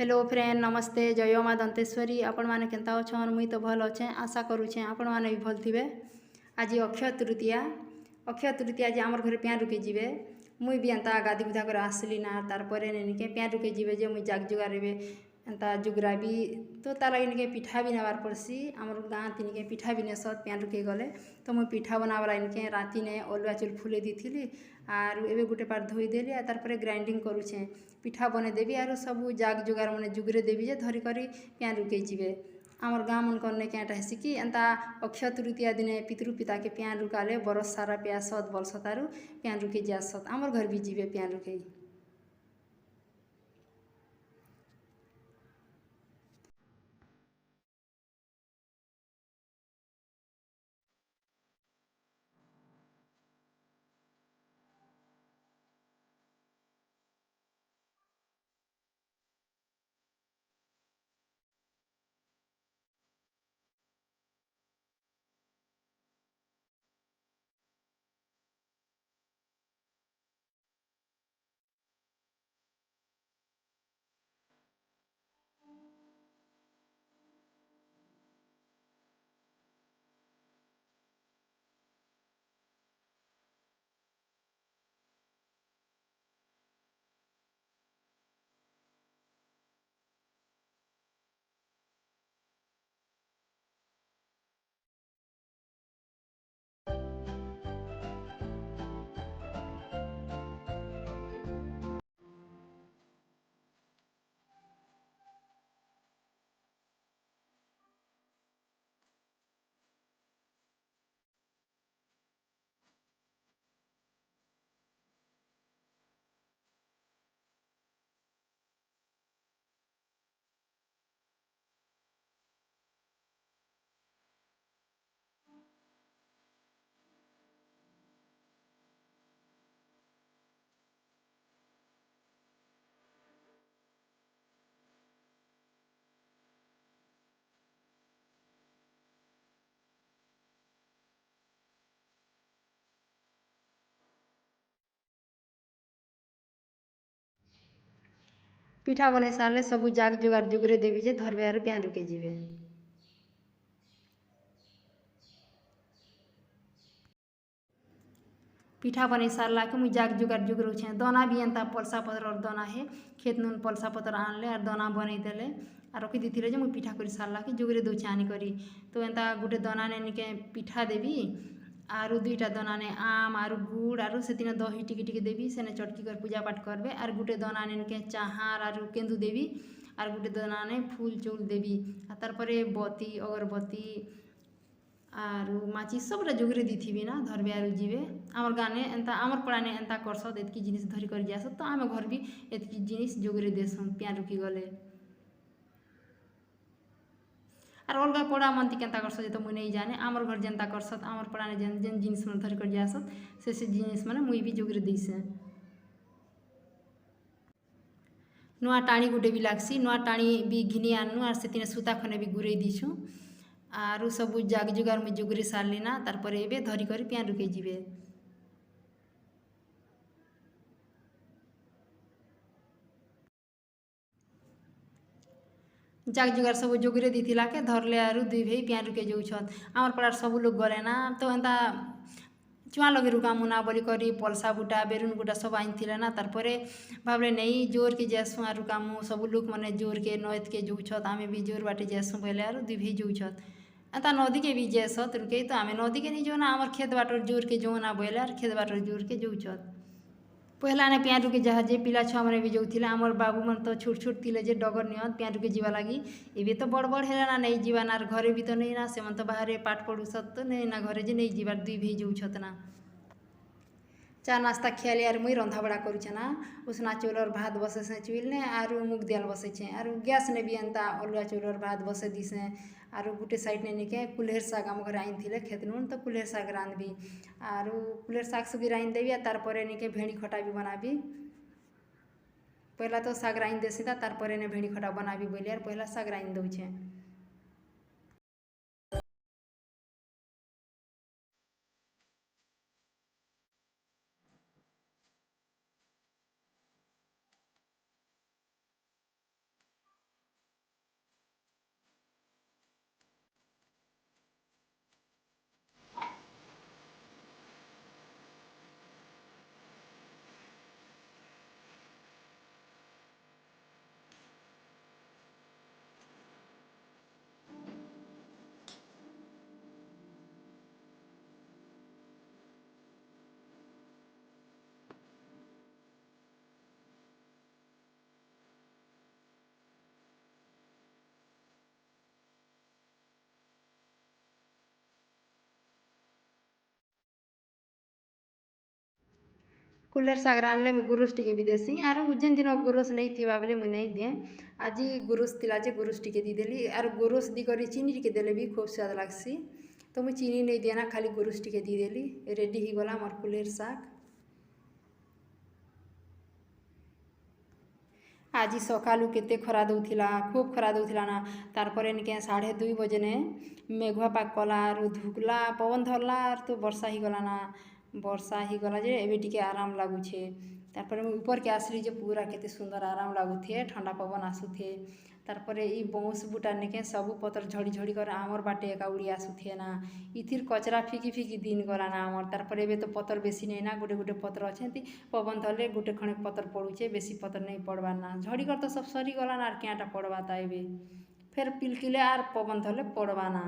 Hello friend नमस्ते जय माँ दंतेश्वरी आपण मैंने केन्ता अच्छन मुई तो भल अच्छे आशा करुचे आपण मैंने भी भल थे। आज अक्षय तृतीया आज आमर घरे पिया रुके जीवे मुई भी एंता गाधी गुधा कर आसली ना तार परे निके पिया रुके जीवे जे मुई जाग जुगारेबे एंता जुगराबी तो तार लगे निके पिठा भी नेबार पड़सी आमर गाँ तिनिके पिठा भी नेसत पिया रुके गले तो मुई पिठा बनावाला इनके राति ने अलुआ चुल फुले दी आर एबे गोटे पार धोई देली आर तार परे ग्राइंडिंग करुचे पिठा बने देवी आर सबू जाग जुगार मैंने जुगरे देवी जे धरी करी पिया रुके जीवे आमर गाँ मन कने क्या हेसी कि एंता अक्षय तृतीया दिने पितृ पिता के पिया रुकाले बरस सारा पियासत बलसत आरु पिया रुके जासत आमर घर भी जीवे पिया रुके। पिठा बने सारे सबू जाग जुगार जुगरे देवी जे धरबे आर पिया रुके जीवे। पिठा बने सारला के मुई जाग जुगार जुगरोछे दाना भी एंता पलसा पतर और दाना है खेत नुन पलसा पतर आनले और दाना बने देले और रखी दी जे मुई पिठा कर सारला के जुगरे दौचे आनी करी तो एंता गोटे दाना ने निके पिठा देवी आरु दुईटा दाना ने आम आरु गुड़ आरु से तीन दही टिके टिके देवी सेने चटकी कर पूजा पाठ करबे और गोटे दाना ने निके चाहार आरु केंदु देवी और गोटे दाना ने फूल चौल देवी आ तार परे बती अगरबती आरु माचिस सबटा जुगरे दी ना धरबे आरु जीवे आमर गाने एंता आमर पड़ाने एंता करसत एतकी जिनिस धरी कर जासत तो आम घर भी एतकी जिनिस जुगरे देसुँ पिया रुकी गले और अलगा पड़ा मनती केंता करसत तो मुई नहीं जाने आमर घर जेंता करसत आमर पड़ाने जेन जेन जिनिस मन धरी कर जासत से जिनिस मन मुई भी जुगरे देसे। नुआ टाणी गुटे भी लागसी नुआ टाणी भी घिनी आनु और से सूता खने भी गुरई दीछुँ आरु सबू जाग जुगार मुई जुगरे सारली ना तार परे एबे धरी कर पिया रुके जीवे। जाग जुगार सब जुगरे दीथिला के धरले आरु दुई भाई पिया रुके जाऊछत आमर पड़ार सब लोग गले ना तो एंता चुआ लगे रुका मुना बोली करी पलसा बुटा बेरुन बुटा सब आइन ना तार परे भावले नहीं जोर के जासुँ आरु कामु सब लोग मने जोर के नौत के जाऊछत आमे भी जोर बाटे जासुँ बोले आरु दुई भाई जाऊछत एंता नदी के भी जासत रुके तो आमे नदी के नहीं जो ना आमर खेत बाटर जोर के जो ना बोले आर खेत बाटर जोर के जाऊछत पहला ने पिया रुके जहाजे पिला छुआ मैंने भी जाऊला आमर बाबू मन तो छोट छोट थिले जे डगर नियत पिया रुके जीवा लगी एबे तो बड़ बड़ है ना नहीं जीवा ना घरे भी तो नहीं ना से मन तो बाहर पाठ पढ़ुसत तो नहीं ना घरे जे नहीं जीवार दुई भाई जाऊछत ना चा नास्ता खियाली आर मुई रंधा बड़ा करुचे ना उसना चौल और भात बसे से चुइल ने आरु मुग दाल बसे आरु गैस ने भी एंता अलुआ चौल और भात बसे दिसे आरु गुटे साइड ने निके कुल्हेर साग आम घर आइन थिले खेत नुन तो कुल्हेर साग रांधबी आरु कुल्हेर साग सुगी राइन देवी तार परे निके भेड़ी खटा भी बनाबी पहला तो साग राइन देसी तार परे ने भेड़ी खटा बनाबी बोली आर पहला साग राइन दउछे। କୁଲେର ଶାଗ ରାନ୍ଧିଲେ ମୁଇଁ ଗୁରୁସ୍ ଟିକେ ବି ଦେସି ଆରୁ ଯେନ୍ ଦିନ ଗୁରୁସ୍ ନେଇ ଥିବା ବେଲେ ମୁଇଁ ନେଇ ଦିଏ। ଆଜି ଗୁରୁସ୍ ଥିଲା ଯେ ଗୁରୁସ୍ ଟିକେ ଦେଇଦେଲି ଆରୁ ଗୁରୁସ୍ ଦେଇକରି ଚିନି ଟିକେ ଦେଲେ ବି ଖୁବ୍ ସ୍ୱାଦ ଲାଗ୍ସି। ତ ମୁଇଁ ଚିନି ନେଇ ଦିଏ ନା ଖାଲି ଗୁରୁସ୍ ଟିକେ ଦେଇଦେଲି ରେଡ଼ି ହେଇଗଲା ମୋର କୁଲେର ଶାଗ। ଆଜି ସକାଳୁ କେତେ ଖରା ଦଉଥିଲା ଖୁବ୍ ଖରା ଦଉଥିଲା ନା ତାରପରେ ନିକେ 2:30 ବଜେନେ ମେଘୁଆ ପାଗ କଲା ଆରୁ ଧୁକଲା ପବନ ଧରଲା ଆର୍ ତ ବର୍ଷା ହେଇଗଲା ନା ବର୍ଷା ହେଇଗଲା ଯେ ଏବେ ଟିକେ ଆରାମ ଲାଗୁଛେ। ତାରପରେ ମୁଇଁ ଉପରକେ ଆସିଲି ଯେ ପୁରା କେତେ ସୁନ୍ଦର ଆରାମ ଲାଗୁଥେ ଠଣ୍ଡା ପବନ ଆସୁଥେ। ତାରପରେ ଇ ବଉଁଶ ବୁଟା ନିକେ ସବୁ ପତ୍ର ଝଡ଼ି ଝଡ଼ି କରି ଆମର୍ ବାଟେ ଏକା ଉଡ଼ି ଆସୁଥେ ନା ଇଥିର୍ କଚରା ଫିକି ଫିକି ଦିନ ଗଲା ନା ଆମର୍। ତାରପରେ ଏବେ ତ ପତର ବେଶୀ ନେଇ ନା ଗୋଟେ ଗୋଟେ ପତ୍ର ଅଛେନ୍ତି ପବନ ଧରଲେ ଗୋଟେ ଖଣେ ପତର ପଡ଼ୁଛେ ବେଶୀ ପତର ନେଇ ପଡ଼ବାର ନା ଝଡ଼ିକର ତ ସବୁ ସରିଗଲା ନା ଆର୍ କିଆଁଟା ପଡ଼ବା ତା ଏବେ ଫେର୍ ପିଲକିଲେ ଆର୍ ପବନ ଧରଲେ ପଡ଼ବା ନା।